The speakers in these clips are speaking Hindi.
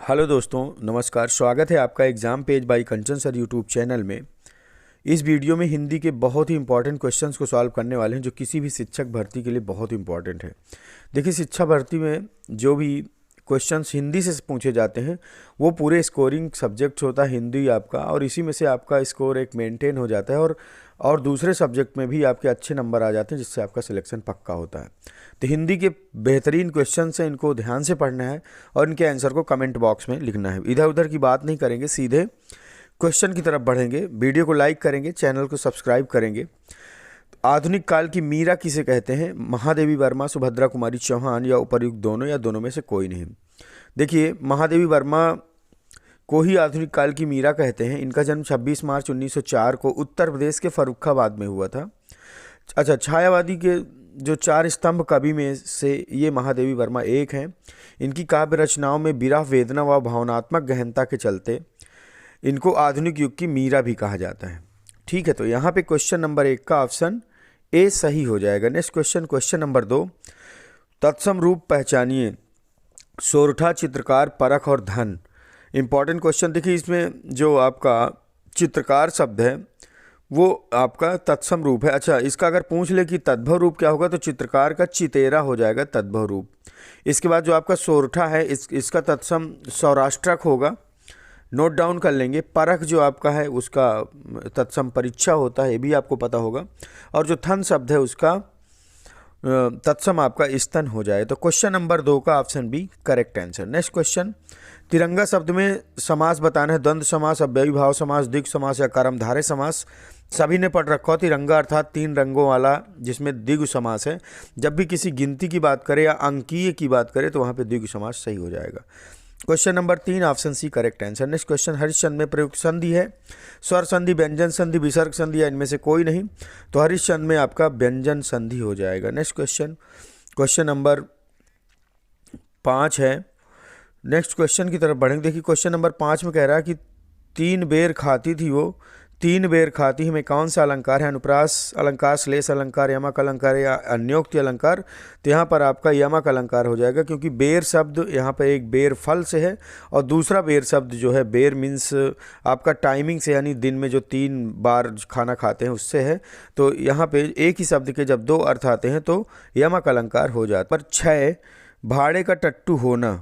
हेलो दोस्तों, नमस्कार। स्वागत है आपका exam page by Kanchan sir YouTube channel में। इस वीडियो में हिंदी के बहुत ही इंपॉर्टेंट क्वेश्चंस को सॉल्व करने वाले हैं जो किसी भी शिक्षक भर्ती के लिए बहुत इंपॉर्टेंट है। देखिए, शिक्षा भर्ती में जो भी क्वेश्चंस हिंदी से पूछे जाते हैं वो पूरे स्कोरिंग सब्जेक्ट होता है हिंदी आपका, और इसी में से आपका स्कोर एक मेंटेन हो जाता है और दूसरे सब्जेक्ट में भी आपके अच्छे नंबर आ जाते हैं जिससे आपका सिलेक्शन पक्का होता है। तो हिंदी के बेहतरीन क्वेश्चन हैं, इनको ध्यान से पढ़ना है और इनके आंसर को कमेंट बॉक्स में लिखना है। इधर उधर की बात नहीं करेंगे, सीधे क्वेश्चन की तरफ बढ़ेंगे। वीडियो को लाइक करेंगे, चैनल को सब्सक्राइब करेंगे। आधुनिक काल की मीरा किसे कहते हैं? महादेवी वर्मा, सुभद्रा कुमारी चौहान या उपर्युक्त दोनों, या दोनों में से कोई नहीं। देखिए, महादेवी वर्मा को ही आधुनिक काल की मीरा कहते हैं। इनका जन्म 26 मार्च 1904 को उत्तर प्रदेश के फर्रुखाबाद में हुआ था। अच्छा, छायावादी के जो 4 स्तंभ कवि में से ये महादेवी वर्मा एक हैं। इनकी काव्य रचनाओं में विरह, वेदना व भावनात्मक गहनता के चलते इनको आधुनिक युग की मीरा भी कहा जाता है। ठीक है, तो यहाँ पे क्वेश्चन नंबर 1 का ऑप्शन ए सही हो जाएगा। नेक्स्ट क्वेश्चन, क्वेश्चन नंबर 2, तत्सम रूप पहचानिए। सोरठा, चित्रकार, परख और धन। Important question. देखिए, इसमें जो आपका चित्रकार शब्द है वो आपका तत्सम रूप है। अच्छा, इसका अगर पूछ ले कि तद्भव रूप क्या होगा तो चित्रकार का चितेरा हो जाएगा तद्भव रूप। इसके बाद जो आपका सोरठा है इसका तत्सम सौराष्ट्रक होगा, नोट डाउन कर लेंगे। परख जो आपका है उसका तत्सम परीक्षा होता है, ये भी आपको पता होगा। और जो थन शब्द है उसका तत्सम आपका स्तन हो जाए। तो क्वेश्चन नंबर 2 का option B correct answer. Next question, तिरंगा शब्द में समास बताना है। द्वंद्व समास, अव्ययीभाव समास, द्विगु समास या कर्मधारय समास। सभी ने पढ़ रखा हो तिरंगा अर्थात 3 रंगों वाला, जिसमें द्विगु समास है। जब भी किसी गिनती की बात करें या अंकीय की बात करें तो वहाँ पे द्विगु समास सही हो जाएगा। Question number 3 option C correct answer. Next question, Harishchandra में प्रयुक्त संधि है। स्वर संधि, व्यंजन संधि, विसर्ग संधि या इनमें से कोई नहीं। तो हरिश्चंद्र में आपका व्यंजन संधि हो जाएगा। नेक्स्ट क्वेश्चन, क्वेश्चन नंबर 5 है। नेक्स्ट क्वेश्चन की तरफ बढ़ेंगे। देखिए, क्वेश्चन नंबर 5 में कह रहा है कि 3 बेर खाती थी वो, 3 बेर खाती में कौन सा अलंकार है? अनुप्रास अलंकार, श्लेष अलंकार, यमक अलंकार या अन्योक्ति अलंकार। तो यहाँ पर आपका यमक अलंकार हो जाएगा, क्योंकि बेर शब्द यहाँ पर एक बेर फल से है और दूसरा बेर शब्द जो है बेर मीन्स आपका टाइमिंग से, यानी दिन में जो 3 बार खाना खाते हैं उससे है। तो यहाँ पे एक ही शब्द के जब 2 अर्थ आते हैं तो यमक अलंकार हो जाता है। पर 6, भाड़े का टट्टू होना।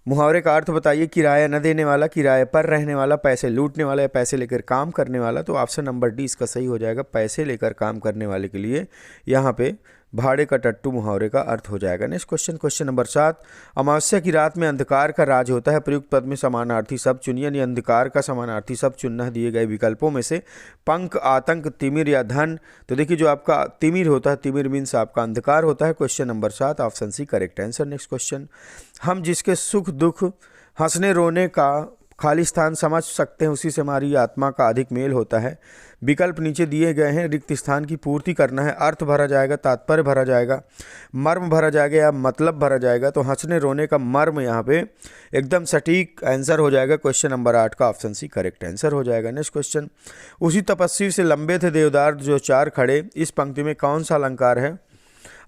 मुहावरे का अर्थ बताइए। किराया न देने वाला, किराए पर रहने वाला, पैसे लूटने वाला या पैसे लेकर काम करने वाला। तो ऑप्शन नंबर डी इसका सही हो जाएगा। पैसे लेकर काम करने वाले के लिए यहाँ पे भाड़े का टट्टू मुहावरे का अर्थ हो जाएगा। नेक्स्ट क्वेश्चन, क्वेश्चन नंबर 7, अमावस्या की रात में अंधकार का राज होता है। प्रयुक्त पद में समानार्थी शब्द चुनिए, यानी अंधकार का समानार्थी शब्द चुनना दिए गए विकल्पों में से। पंख, आतंक, तिमिर या धन। तो देखिए, जो आपका तिमिर होता है, तिमिर मीन्स आपका अंधकार होता है। Question number 7 option C correct answer. Next question, हम जिसके सुख दुख, हंसने रोने का खाली स्थान समझ सकते हैं उसी से हमारी आत्मा का अधिक मेल होता है। विकल्प नीचे दिए गए हैं। रिक्त स्थान की पूर्ति करना है। अर्थ भरा जाएगा, तात्पर्य भरा जाएगा, मर्म भरा जाएगा या मतलब भरा जाएगा। तो हंसने रोने का मर्म यहाँ पे एकदम सटीक आंसर हो जाएगा। क्वेश्चन नंबर 8 का ऑप्शन सी करेक्ट आंसर हो जाएगा। नेक्स्ट क्वेश्चन, उसी तपस्वी से लंबे थे देवदार जो 4 खड़े। इस पंक्ति में कौन सा अलंकार है?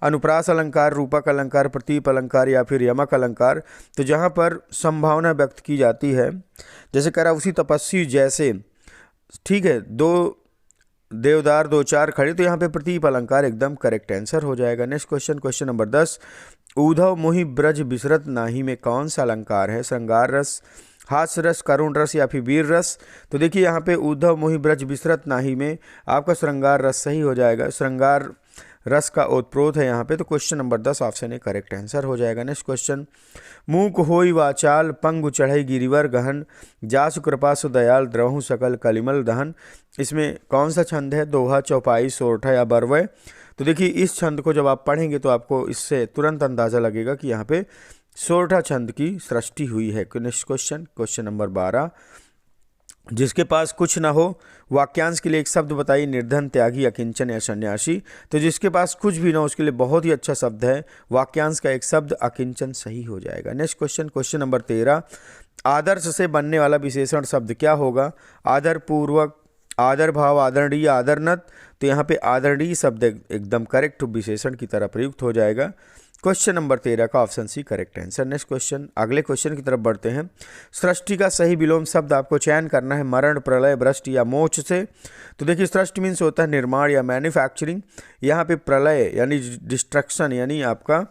अनुप्रास अलंकार, रूपक अलंकार, प्रतीप अलंकार या फिर यमक अलंकार। तो जहाँ पर संभावना व्यक्त की जाती है, जैसे कह रहा उसी तपस्वी जैसे, ठीक है, 2 देवदार 2 4 खड़े, तो यहाँ पे प्रतीप अलंकार एकदम करेक्ट आंसर हो जाएगा। नेक्स्ट क्वेश्चन, क्वेश्चन नंबर 10, ऊधव मोहि ब्रज बिसरत नाही में कौन सा अलंकार है? श्रृंगार रस, हास्य रस, करुण रस या फिर वीर रस। तो देखिए, यहाँ पे ऊधव मोहि ब्रज बिसरत नाही में आपका श्रृंगार रस सही हो जाएगा। श्रृंगार रस का ओतप्रोत है यहाँ पे। तो question number 10 option A correct answer हो जाएगा। नेक्स्ट क्वेश्चन, मूक होई वाचाल, पंगु चढ़ई गिरिवर गहन, जासु कृपा सु दयाल, द्रवहु सकल कलिमल दहन। इसमें कौन सा छंद है? दोहा, चौपाई, सोरठा या बरवय। तो देखिए, इस छंद को जब आप पढ़ेंगे तो आपको इससे तुरंत अंदाजा लगेगा कि यहाँ पे सोरठा छंद की सृष्टि हुई है। नेक्स्ट क्वेश्चन, क्वेश्चन नंबर 12, जिसके पास कुछ ना हो, वाक्यांश के लिए एक शब्द बताइए। निर्धन, त्यागी, अकिंचन या सन्यासी। तो जिसके पास कुछ भी ना हो उसके लिए बहुत ही अच्छा शब्द है। वाक्यांश का एक शब्द अकिंचन सही हो जाएगा। नेक्स्ट क्वेश्चन, क्वेश्चन नंबर 13, आदर्श से बनने वाला विशेषण शब्द क्या होगा? आदर पूर्वक, आदर भाव, आदरणीय, आदरनत। तो यहाँ पे आदरणीय शब्द एकदम करेक्ट विशेषण की तरह प्रयुक्त हो जाएगा। क्वेश्चन नंबर 13 का option C correct answer. Next question, अगले क्वेश्चन की तरफ बढ़ते हैं। सृष्टि का सही विलोम शब्द आपको चयन करना है मरण, प्रलय, भ्रष्ट या मोक्ष से। तो देखिए सृष्टि मीन्स होता है निर्माण या मैन्युफैक्चरिंग। यहाँ पे प्रलय यानी डिस्ट्रक्शन, यानी आपका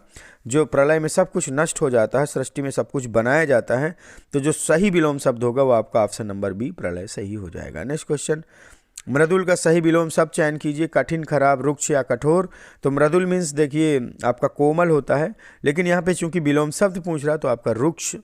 जो प्रलय में सब कुछ नष्ट हो जाता है, सृष्टि में सब कुछ बनाया जाता है। तो जो सही विलोम शब्द होगा वो आपका ऑप्शन नंबर बी प्रलय सही हो जाएगा। नेक्स्ट क्वेश्चन, मृदुल का सही विलोम शब्द चयन कीजिए, कठिन, खराब, रुक्ष या कठोर। तो मृदुल मीन्स देखिए आपका कोमल होता है, लेकिन यहाँ पे चूंकि विलोम शब्द पूछ रहा है तो आपका रुक्ष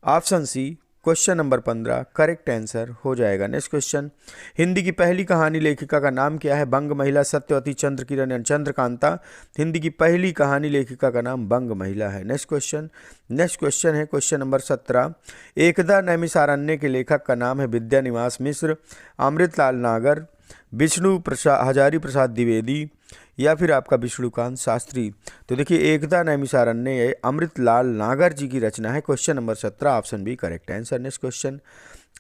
option C question number 15 correct answer हो जाएगा। नेक्स्ट क्वेश्चन, हिंदी की पहली कहानी लेखिका का नाम क्या है? बंग महिला, सत्यवती, चंद्रकिरण या चंद्रकांता। हिंदी की पहली कहानी लेखिका का नाम बंग महिला है। नेक्स्ट क्वेश्चन है क्वेश्चन नंबर 17, एकदा नैमिषारण्य के लेखक का नाम है विद्यानिवास मिश्र, अमृतलाल नागर, विष्णु प्रसाद हजारी प्रसाद द्विवेदी या फिर आपका विष्णुकांत शास्त्री। तो देखिए एकदा नैमिषारण्य अमृतलाल नागर जी की रचना है। Question number 17 option B correct answer. Next question,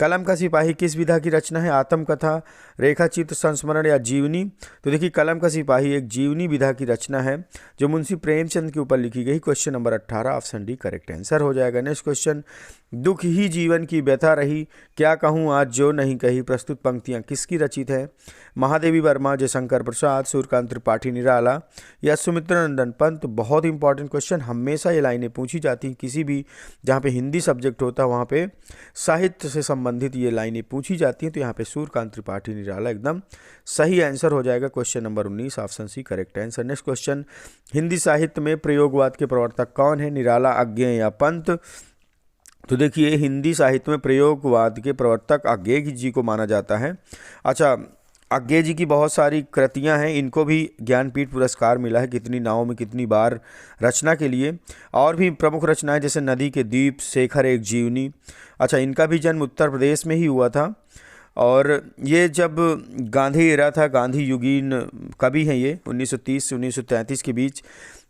कलम का सिपाही किस विधा की रचना है? आत्मकथा, रेखाचित्र, संस्मरण या जीवनी। तो देखिए कलम का सिपाही एक जीवनी विधा की रचना है जो मुंशी प्रेमचंद के ऊपर लिखी गई। Question number 18 option D correct answer हो जाएगा। नेक्स्ट क्वेश्चन, दुख ही जीवन की व्यथा रही, क्या कहूँ आज जो नहीं कही। प्रस्तुत पंक्तियाँ किसकी रचित है? महादेवी वर्मा, जयशंकर प्रसाद, सूर्यकांत त्रिपाठी निराला या सुमित्रा नंदन पंत। बहुत इंपॉर्टेंट क्वेश्चन, हमेशा ये लाइनें पूछी जाती हैं किसी भी जहाँ पे हिंदी सब्जेक्ट होता है वहाँ पे साहित्य से संबंधित ये लाइनें पूछी जाती हैं। तो यहाँ पे सूर्यकांत त्रिपाठी निराला एकदम सही आंसर हो जाएगा। Question number 19 option C correct answer. Next question, Hindi साहित्य में प्रयोगवाद के प्रवर्तक कौन है? निराला, अज्ञेय या पंत। तो देखिए हिंदी साहित्य में प्रयोगवाद के प्रवर्तक अज्ञेय जी को माना जाता है। अच्छा, अज्ञेय जी की बहुत सारी कृतियां हैं, इनको भी ज्ञानपीठ पुरस्कार मिला है कितनी नावों में कितनी बार रचना के लिए। और भी प्रमुख रचनाएं जैसे नदी के द्वीप, शेखर एक जीवनी। अच्छा, इनका भी जन्म उत्तर प्रदेश में ही हुआ था और ये जब गांधी एरा था, गांधी युगीन कवि हैं ये, 1930 से 1933 के बीच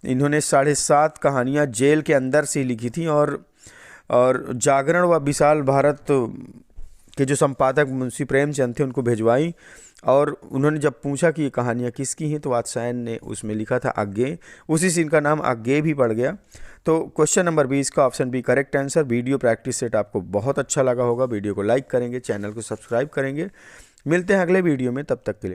इन्होंने 7.5 कहानियाँ जेल के अंदर से लिखी थी और जागरण व विशाल भारत के जो संपादक मुंशी प्रेमचंद थे उनको भिजवाई और उन्होंने जब पूछा कि ये कहानियाँ किसकी हैं तो वात्स्यायन ने उसमें लिखा था अज्ञेय, उसी से इनका नाम अज्ञेय भी पड़ गया। तो क्वेश्चन नंबर 20 का option B correct answer. Video practice set आपको बहुत अच्छा लगा होगा, वीडियो को लाइक करेंगे, चैनल को सब्सक्राइब करेंगे। मिलते हैं अगले वीडियो में, तब तक के लिए।